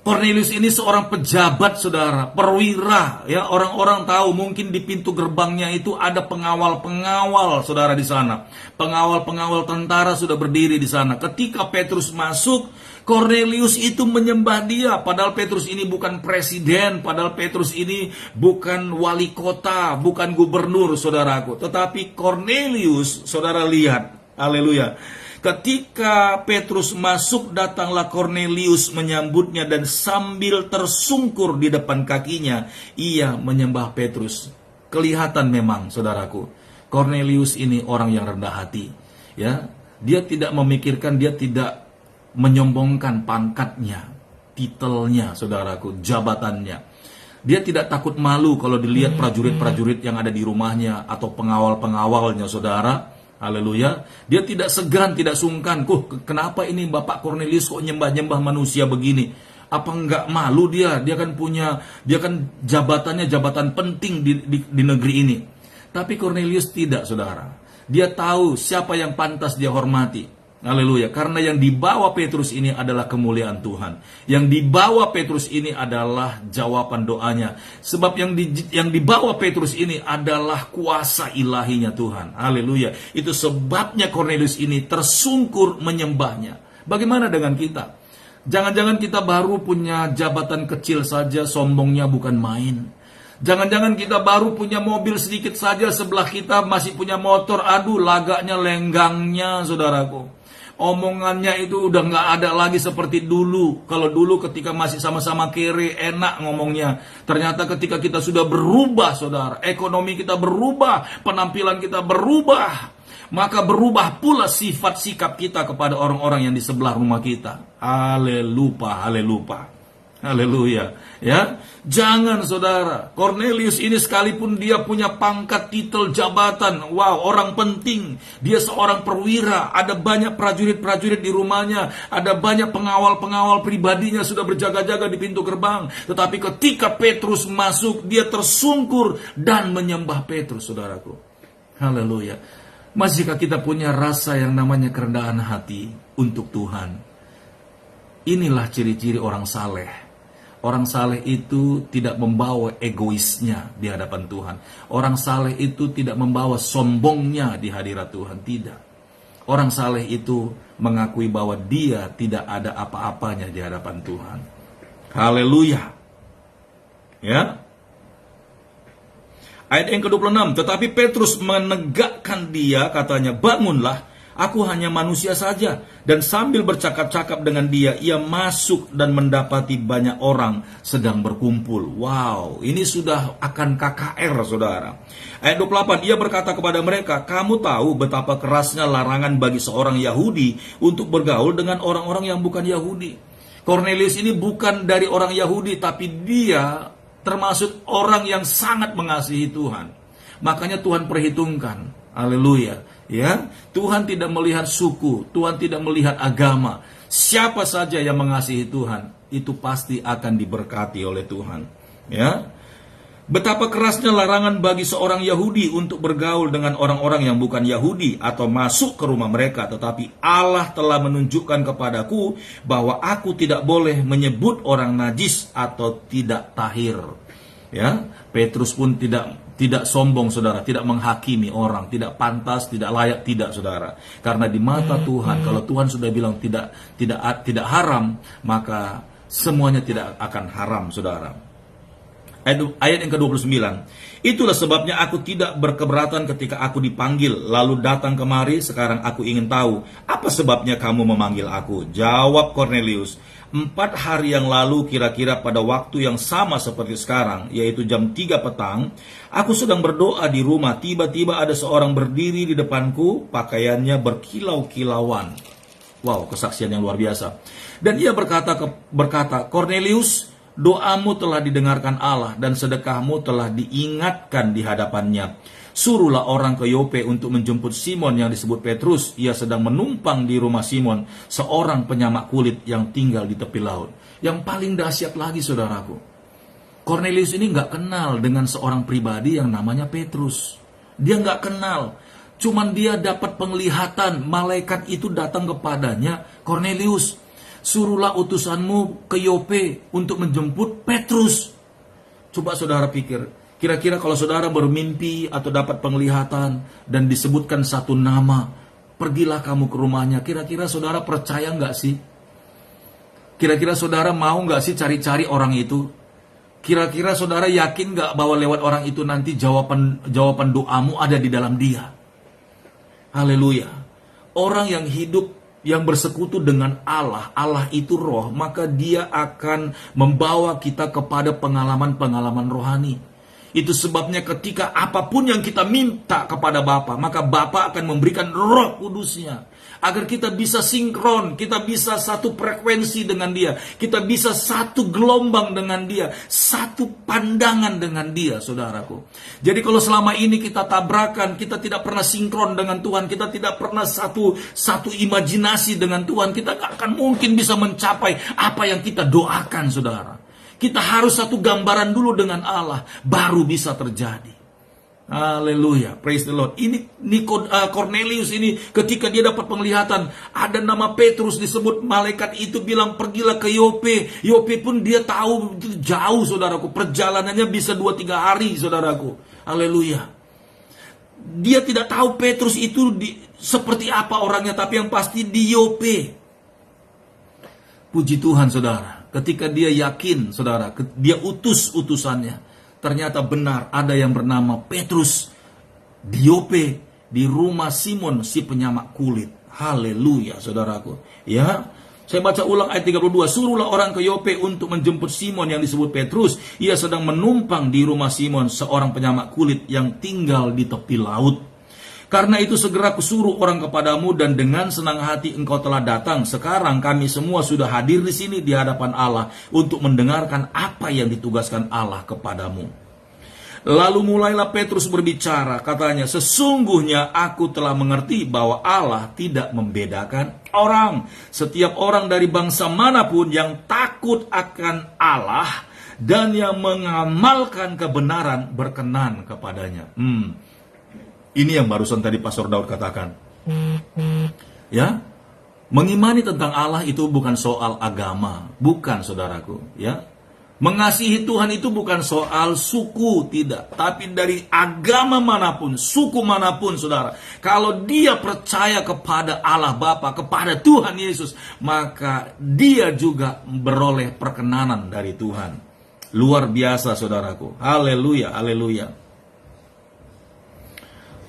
Kornelius ini seorang pejabat, saudara, perwira, ya. Orang-orang tahu mungkin di pintu gerbangnya itu ada pengawal-pengawal, saudara, di sana. Pengawal-pengawal tentara sudah berdiri di sana. Ketika Petrus masuk, Kornelius itu menyembah dia. Padahal Petrus ini bukan presiden, padahal Petrus ini bukan wali kota, bukan gubernur, saudaraku. Tetapi Kornelius, saudara lihat, haleluya. Ketika Petrus masuk, datanglah Kornelius menyambutnya, dan sambil tersungkur di depan kakinya, ia menyembah Petrus. Kelihatan memang, saudaraku, Kornelius ini orang yang rendah hati. Ya, dia tidak memikirkan, dia tidak menyombongkan pangkatnya, titelnya, saudaraku, jabatannya. Dia tidak takut malu kalau dilihat prajurit-prajurit yang ada di rumahnya atau pengawal-pengawalnya, saudara. Haleluya. Dia tidak segan, tidak sungkan. Kenapa ini Bapak Kornelius kok nyembah-nyembah manusia begini? Apa enggak malu dia? Dia kan jabatannya jabatan penting di negeri ini. Tapi Kornelius tidak, saudara. Dia tahu siapa yang pantas dia hormati. Haleluya. Karena yang dibawa Petrus ini adalah kemuliaan Tuhan. Yang dibawa Petrus ini adalah jawaban doanya. Sebab yang dibawa Petrus ini adalah kuasa ilahinya Tuhan. Haleluya. Itu sebabnya Kornelius ini tersungkur menyembahnya. Bagaimana dengan kita? Jangan-jangan kita baru punya jabatan kecil saja, sombongnya bukan main. Jangan-jangan kita baru punya mobil sedikit saja, sebelah kita masih punya motor. Aduh, lagaknya, lenggangnya, saudaraku. Omongannya itu udah gak ada lagi seperti dulu. Kalau dulu ketika masih sama-sama kere, enak ngomongnya. Ternyata ketika kita sudah berubah, saudara, ekonomi kita berubah, penampilan kita berubah, maka berubah pula sifat sikap kita kepada orang-orang yang di sebelah rumah kita. Haleluya, haleluya. Haleluya, ya. Jangan, saudara. Kornelius ini sekalipun dia punya pangkat, titel, jabatan, wow, orang penting. Dia seorang perwira, ada banyak prajurit-prajurit di rumahnya, ada banyak pengawal-pengawal pribadinya sudah berjaga-jaga di pintu gerbang. Tetapi ketika Petrus masuk, dia tersungkur dan menyembah Petrus, saudaraku. Haleluya. Masihkah kita punya rasa yang namanya kerendahan hati untuk Tuhan? Inilah ciri-ciri orang saleh. Orang saleh itu tidak membawa egoisnya di hadapan Tuhan. Orang saleh itu tidak membawa sombongnya di hadirat Tuhan. Tidak. Orang saleh itu mengakui bahwa dia tidak ada apa-apanya di hadapan Tuhan. Haleluya. Ya. Ayat yang ke-26. Tetapi Petrus menegakkan dia, katanya, bangunlah. Aku hanya manusia saja. Dan sambil bercakap-cakap dengan dia, ia masuk dan mendapati banyak orang sedang berkumpul. Wow, ini sudah akan KKR, saudara. Ayat 28, ia berkata kepada mereka, kamu tahu betapa kerasnya larangan bagi seorang Yahudi untuk bergaul dengan orang-orang yang bukan Yahudi. Kornelius ini bukan dari orang Yahudi, tapi dia termasuk orang yang sangat mengasihi Tuhan. Makanya Tuhan perhitungkan. Haleluya. Ya, Tuhan tidak melihat suku, Tuhan tidak melihat agama. Siapa saja yang mengasihi Tuhan, itu pasti akan diberkati oleh Tuhan. Ya. Betapa kerasnya larangan bagi seorang Yahudi untuk bergaul dengan orang-orang yang bukan Yahudi atau masuk ke rumah mereka, tetapi Allah telah menunjukkan kepadaku bahwa aku tidak boleh menyebut orang najis atau tidak tahir. Ya, Petrus pun tidak Tidak sombong, saudara, tidak menghakimi orang, tidak pantas, tidak layak, tidak, saudara. Karena di mata Tuhan, kalau Tuhan sudah bilang tidak haram, maka semuanya tidak akan haram, saudara. Ayat yang ke-29. Itulah sebabnya aku tidak berkeberatan ketika aku dipanggil, lalu datang kemari. Sekarang aku ingin tahu, apa sebabnya kamu memanggil aku? Jawab Kornelius, 4 hari yang lalu, kira-kira pada waktu yang sama seperti sekarang, yaitu jam 3 petang, aku sedang berdoa di rumah. Tiba-tiba ada seorang berdiri di depanku, pakaiannya berkilau-kilauan. Wow, kesaksian yang luar biasa. Dan ia berkata, Kornelius, doamu telah didengarkan Allah dan sedekahmu telah diingatkan di hadapannya. Suruhlah orang ke Yope untuk menjemput Simon yang disebut Petrus. Ia sedang menumpang di rumah Simon, seorang penyamak kulit yang tinggal di tepi laut. Yang paling dahsyat lagi, saudaraku, Kornelius ini nggak kenal dengan seorang pribadi yang namanya Petrus. Dia nggak kenal. Cuman dia dapat penglihatan, malaikat itu datang kepadanya, Kornelius, suruhlah utusanmu ke Yope untuk menjemput Petrus. Coba saudara pikir, kira-kira kalau saudara bermimpi atau dapat penglihatan dan disebutkan satu nama, pergilah kamu ke rumahnya, kira-kira saudara percaya nggak sih? Kira-kira saudara mau nggak sih cari-cari orang itu? Kira-kira saudara yakin nggak bahwa lewat orang itu nanti jawaban doamu ada di dalam dia? Haleluya. Orang yang hidup, yang bersekutu dengan Allah, Allah itu roh, maka dia akan membawa kita kepada pengalaman-pengalaman rohani. Itu sebabnya ketika apapun yang kita minta kepada Bapa, maka Bapa akan memberikan Roh Kudusnya. Agar kita bisa sinkron, kita bisa satu frekuensi dengan dia, kita bisa satu gelombang dengan dia, satu pandangan dengan dia, saudaraku. Jadi kalau selama ini kita tabrakan, kita tidak pernah sinkron dengan Tuhan, kita tidak pernah satu imajinasi dengan Tuhan, kita gak akan mungkin bisa mencapai apa yang kita doakan, saudara. Kita harus satu gambaran dulu dengan Allah, baru bisa terjadi. Haleluya, praise the Lord. Ini Cornelius ini ketika dia dapat penglihatan, ada nama Petrus disebut, malaikat itu bilang pergilah ke Yope. Yope pun dia tahu jauh, saudaraku. Perjalanannya bisa 2-3 hari, saudaraku. Haleluya. Dia tidak tahu Petrus itu seperti apa orangnya, tapi yang pasti di Yope. Puji Tuhan, saudara. Ketika dia yakin, saudara, dia utus utusannya. Ternyata benar ada yang bernama Petrus di Yope, di rumah Simon si penyamak kulit. Haleluya, saudaraku. Ya, saya baca ulang ayat 32. Suruhlah orang ke Yope untuk menjemput Simon yang disebut Petrus. Ia sedang menumpang di rumah Simon, seorang penyamak kulit yang tinggal di tepi laut. Karena itu segera kusuruh orang kepadamu dan dengan senang hati engkau telah datang. Sekarang kami semua sudah hadir di sini di hadapan Allah untuk mendengarkan apa yang ditugaskan Allah kepadamu. Lalu mulailah Petrus berbicara, katanya, sesungguhnya aku telah mengerti bahwa Allah tidak membedakan orang. Setiap orang dari bangsa manapun yang takut akan Allah dan yang mengamalkan kebenaran berkenan kepadanya. Ini yang barusan tadi Pastor Daud katakan. Ya, mengimani tentang Allah itu bukan soal agama, bukan, saudaraku. Ya, mengasihi Tuhan itu bukan soal suku, tidak. Tapi dari agama manapun, suku manapun, saudara, kalau dia percaya kepada Allah Bapa, kepada Tuhan Yesus, maka dia juga beroleh perkenanan dari Tuhan. Luar biasa, saudaraku. Haleluya, haleluya.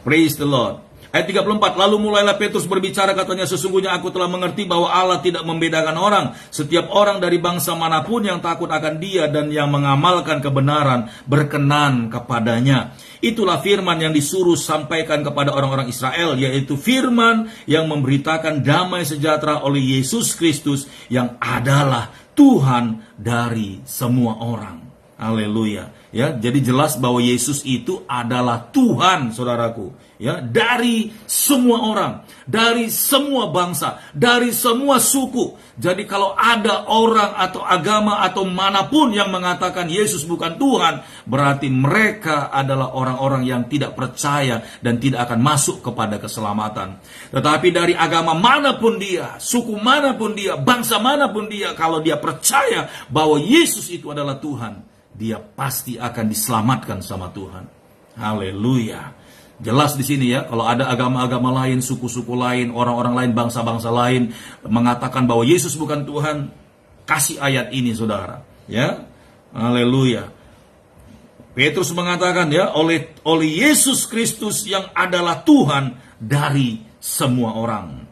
Praise the Lord. Ayat 34, lalu mulailah Petrus berbicara, katanya, sesungguhnya aku telah mengerti bahwa Allah tidak membedakan orang. Setiap orang dari bangsa manapun yang takut akan dia dan yang mengamalkan kebenaran berkenan kepadanya. Itulah firman yang disuruh sampaikan kepada orang-orang Israel, yaitu firman yang memberitakan damai sejahtera oleh Yesus Kristus yang adalah Tuhan dari semua orang. Haleluya. Ya, jadi jelas bahwa Yesus itu adalah Tuhan, saudaraku. Ya, dari semua orang, dari semua bangsa, dari semua suku. Jadi kalau ada orang atau agama atau manapun yang mengatakan Yesus bukan Tuhan, berarti mereka adalah orang-orang yang tidak percaya dan tidak akan masuk kepada keselamatan. Tetapi dari agama manapun dia, suku manapun dia, bangsa manapun dia, kalau dia percaya bahwa Yesus itu adalah Tuhan, dia pasti akan diselamatkan sama Tuhan. Haleluya. Jelas di sini ya, kalau ada agama-agama lain, suku-suku lain, orang-orang lain, bangsa-bangsa lain mengatakan bahwa Yesus bukan Tuhan, kasih ayat ini saudara, ya. Haleluya. Petrus mengatakan ya, oleh Yesus Kristus yang adalah Tuhan dari semua orang.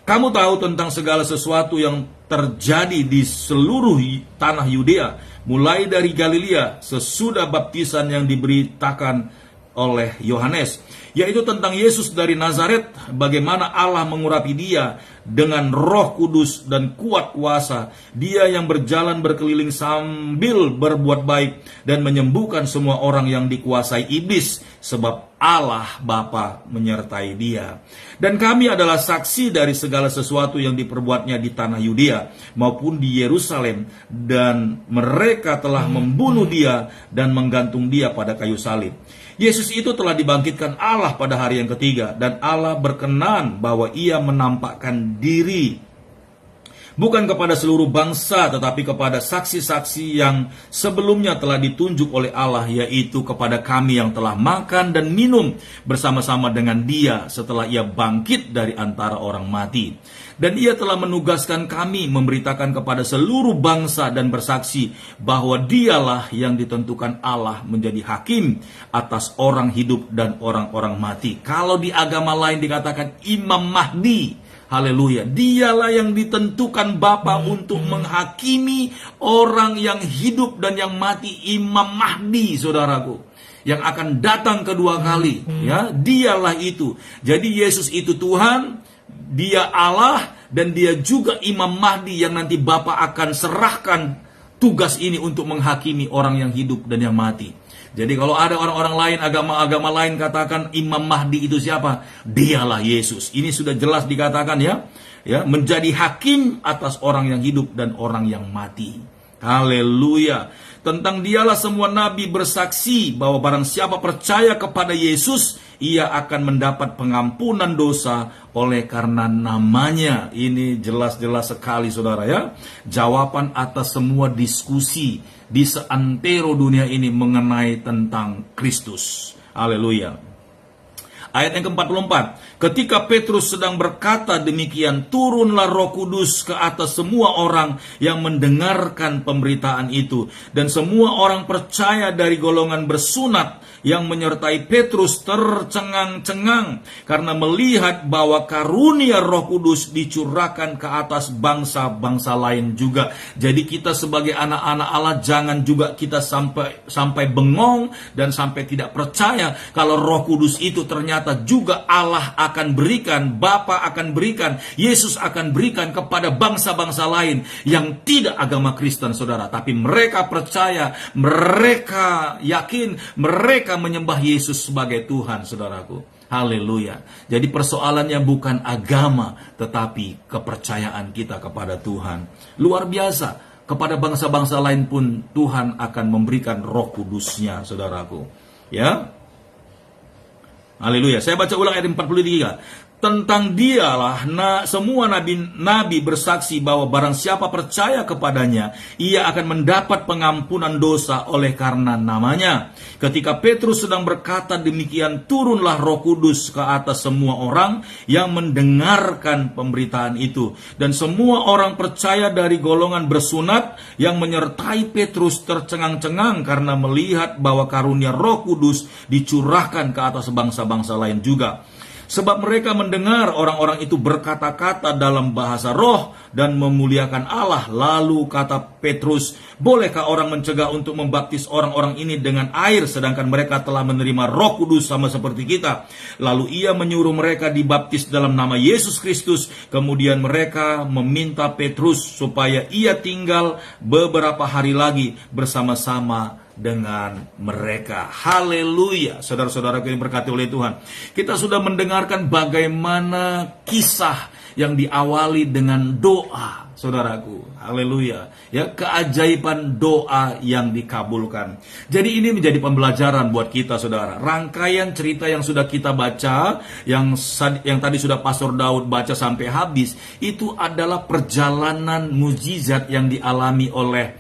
Kamu tahu tentang segala sesuatu yang terjadi di seluruh tanah Yudea, mulai dari Galilea sesudah baptisan yang diberitakan oleh Yohanes, yaitu tentang Yesus dari Nazaret, bagaimana Allah mengurapi dia dengan Roh Kudus dan kuat kuasa, dia yang berjalan berkeliling sambil berbuat baik dan menyembuhkan semua orang yang dikuasai iblis, sebab Allah Bapa menyertai dia. Dan kami adalah saksi dari segala sesuatu yang diperbuatnya di tanah Yudea maupun di Yerusalem, dan mereka telah membunuh dia dan menggantung dia pada kayu salib. Yesus itu telah dibangkitkan Allah pada hari yang ketiga, dan Allah berkenan bahwa ia menampakkan diri bukan kepada seluruh bangsa, tetapi kepada saksi-saksi yang sebelumnya telah ditunjuk oleh Allah, yaitu kepada kami yang telah makan dan minum bersama-sama dengan dia setelah ia bangkit dari antara orang mati. Dan ia telah menugaskan kami memberitakan kepada seluruh bangsa dan bersaksi bahwa dialah yang ditentukan Allah menjadi hakim atas orang hidup dan orang-orang mati. Kalau di agama lain dikatakan Imam Mahdi, haleluya, dialah yang ditentukan Bapa untuk menghakimi orang yang hidup dan yang mati. Imam Mahdi, saudaraku, yang akan datang kedua kali, ya, dialah itu. Jadi Yesus itu Tuhan, dia Allah, dan dia juga Imam Mahdi yang nanti Bapa akan serahkan tugas ini untuk menghakimi orang yang hidup dan yang mati. Jadi kalau ada orang-orang lain, agama-agama lain katakan Imam Mahdi itu siapa? Dialah Yesus. Ini sudah jelas dikatakan ya, menjadi hakim atas orang yang hidup dan orang yang mati. Haleluya. Tentang dialah semua nabi bersaksi bahwa barang siapa percaya kepada Yesus, ia akan mendapat pengampunan dosa oleh karena namanya. Ini jelas-jelas sekali saudara ya. Jawaban atas semua diskusi di seantero dunia ini mengenai tentang Kristus. Haleluya. Ayat yang ke-44. Ketika Petrus sedang berkata demikian, turunlah Roh Kudus ke atas semua orang yang mendengarkan pemberitaan itu. Dan semua orang percaya dari golongan bersunat yang menyertai Petrus tercengang-cengang karena melihat bahwa karunia Roh Kudus dicurahkan ke atas bangsa-bangsa lain juga. Jadi kita sebagai anak-anak Allah jangan juga kita sampai bengong dan sampai tidak percaya kalau Roh Kudus itu ternyata juga Allah akan berikan, Bapa akan berikan, Yesus akan berikan kepada bangsa-bangsa lain yang tidak agama Kristen saudara, tapi mereka percaya, mereka yakin, mereka menyembah Yesus sebagai Tuhan saudaraku. Haleluya. Jadi persoalannya bukan agama, tetapi kepercayaan kita kepada Tuhan. Luar biasa. Kepada bangsa-bangsa lain pun Tuhan akan memberikan Roh Kudus-Nya saudaraku. Ya. Haleluya. Saya baca ulang ayat 43. Tentang dialah semua nabi bersaksi bahwa barang siapa percaya kepadanya, ia akan mendapat pengampunan dosa oleh karena namanya. Ketika Petrus sedang berkata demikian, turunlah Roh Kudus ke atas semua orang yang mendengarkan pemberitaan itu. Dan semua orang percaya dari golongan bersunat yang menyertai Petrus tercengang-cengang karena melihat bahwa karunia Roh Kudus dicurahkan ke atas bangsa-bangsa lain juga. Sebab mereka mendengar orang-orang itu berkata-kata dalam bahasa roh dan memuliakan Allah. Lalu kata Petrus, bolehkah orang mencegah untuk membaptis orang-orang ini dengan air sedangkan mereka telah menerima Roh Kudus sama seperti kita? Lalu ia menyuruh mereka dibaptis dalam nama Yesus Kristus. Kemudian mereka meminta Petrus supaya ia tinggal beberapa hari lagi bersama-sama dengan mereka. Haleluya. Saudara-saudara yang berkati oleh Tuhan, kita sudah mendengarkan bagaimana kisah yang diawali dengan doa, saudaraku. Haleluya. Ya, keajaiban doa yang dikabulkan. Jadi ini menjadi pembelajaran buat kita saudara. Rangkaian cerita yang sudah kita baca, yang tadi sudah Pastor Daud baca sampai habis, itu adalah perjalanan mukjizat yang dialami oleh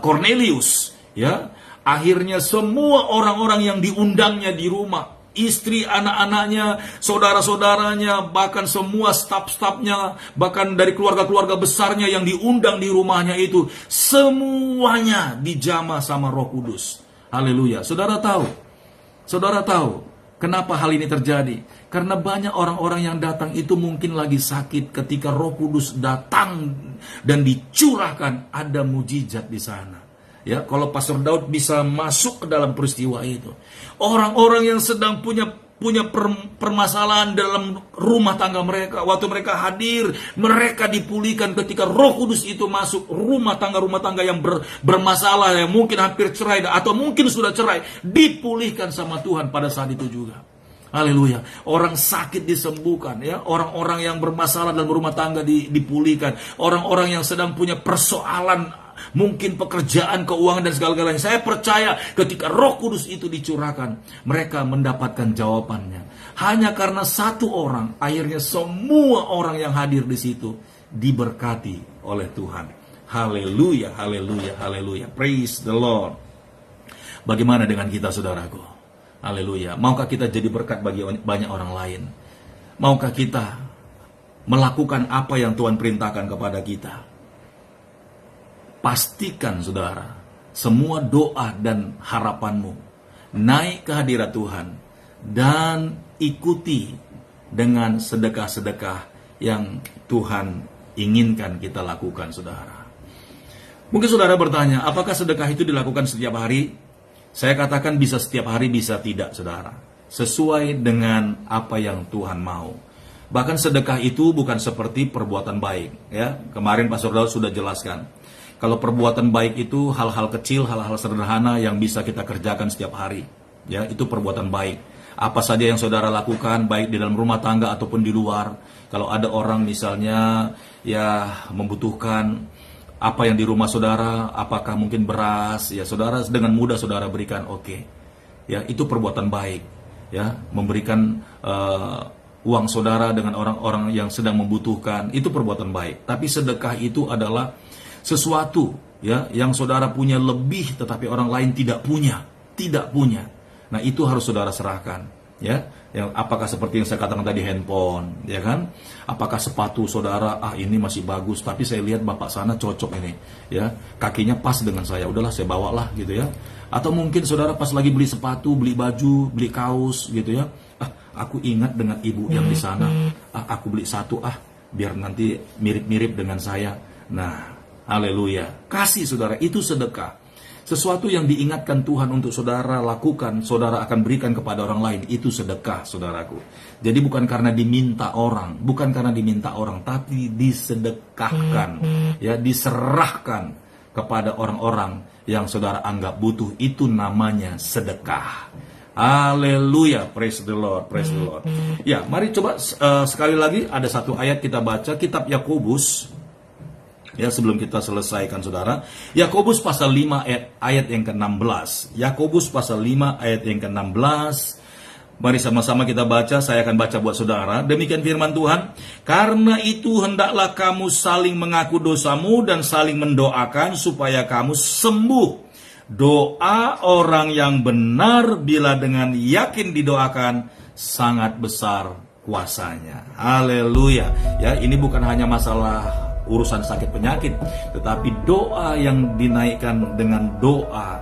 Cornelius, ya. Akhirnya semua orang-orang yang diundangnya di rumah, istri, anak-anaknya, saudara-saudaranya, bahkan semua staf-stafnya, bahkan dari keluarga-keluarga besarnya yang diundang di rumahnya itu, semuanya dijamah sama Roh Kudus. Haleluya. Saudara tahu kenapa hal ini terjadi? Karena banyak orang-orang yang datang itu mungkin lagi sakit. Ketika Roh Kudus datang dan dicurahkan, ada mujizat di sana. Ya, kalau Pastor Daud bisa masuk ke dalam peristiwa itu, orang-orang yang sedang punya permasalahan dalam rumah tangga mereka, waktu mereka hadir, mereka dipulihkan ketika Roh Kudus itu masuk. Rumah tangga yang bermasalah, yang mungkin hampir cerai atau mungkin sudah cerai, dipulihkan sama Tuhan pada saat itu juga. Haleluya. Orang sakit disembuhkan, ya. Orang-orang yang bermasalah dalam rumah tangga dipulihkan. Orang-orang yang sedang punya persoalan, mungkin pekerjaan, keuangan dan segala-galanya. Saya percaya ketika Roh Kudus itu dicurahkan, mereka mendapatkan jawabannya. Hanya karena satu orang, akhirnya semua orang yang hadir di situ diberkati oleh Tuhan. Haleluya, haleluya, haleluya. Praise the Lord. Bagaimana dengan kita, saudaraku? Haleluya. Maukah kita jadi berkat bagi banyak orang lain? Maukah kita melakukan apa yang Tuhan perintahkan kepada kita? Pastikan, saudara, semua doa dan harapanmu naik ke hadirat Tuhan dan ikuti dengan sedekah-sedekah yang Tuhan inginkan kita lakukan, saudara. Mungkin saudara bertanya, apakah sedekah itu dilakukan setiap hari? Saya katakan bisa setiap hari, bisa tidak, saudara. Sesuai dengan apa yang Tuhan mau. Bahkan sedekah itu bukan seperti perbuatan baik, ya. Kemarin Pastor Daud sudah jelaskan. Kalau perbuatan baik itu hal-hal kecil, hal-hal sederhana yang bisa kita kerjakan setiap hari. Ya, itu perbuatan baik. Apa saja yang saudara lakukan, baik di dalam rumah tangga ataupun di luar. Kalau ada orang misalnya ya membutuhkan apa yang di rumah saudara, apakah mungkin beras, ya saudara dengan mudah saudara berikan, oke. Ya, itu perbuatan baik. Ya, memberikan uang saudara dengan orang-orang yang sedang membutuhkan, itu perbuatan baik. Tapi sedekah itu adalah sesuatu, ya, yang saudara punya lebih tetapi orang lain tidak punya. Nah, itu harus saudara serahkan, ya. Yang apakah seperti yang saya katakan tadi, handphone, ya kan? Apakah sepatu saudara, ini masih bagus, tapi saya lihat bapak sana cocok ini, ya, kakinya pas dengan saya, udahlah saya bawalah gitu ya. Atau mungkin saudara pas lagi beli sepatu, beli baju, beli kaos gitu ya, aku ingat dengan ibu yang di sana, aku beli satu, biar nanti mirip-mirip dengan saya. Nah, haleluya, kasih saudara, itu sedekah. Sesuatu yang diingatkan Tuhan untuk saudara lakukan, saudara akan berikan kepada orang lain, itu sedekah, saudaraku. Jadi bukan karena diminta orang, tapi disedekahkan, ya, diserahkan kepada orang-orang yang saudara anggap butuh, itu namanya sedekah. Haleluya, praise the Lord, praise the Lord. Ya, mari coba sekali lagi ada satu ayat kita baca, kitab Yakobus. Ya, sebelum kita selesaikan, saudara, Yakobus pasal 5 ayat yang ke-16. Yakobus pasal 5 ayat yang ke-16. Mari sama-sama kita baca, saya akan baca buat saudara. Demikian firman Tuhan. Karena itu hendaklah kamu saling mengaku dosamu dan saling mendoakan supaya kamu sembuh. Doa orang yang benar bila dengan yakin didoakan sangat besar kuasanya. Haleluya. Ya, ini bukan hanya masalah urusan sakit penyakit, tetapi doa yang dinaikkan dengan doa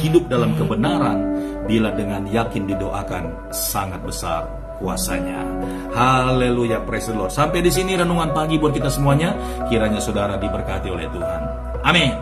hidup dalam kebenaran bila dengan yakin didoakan sangat besar kuasanya. Haleluya, praise the Lord. Sampai di sini renungan pagi buat kita semuanya. Kiranya saudara diberkati oleh Tuhan. Amin.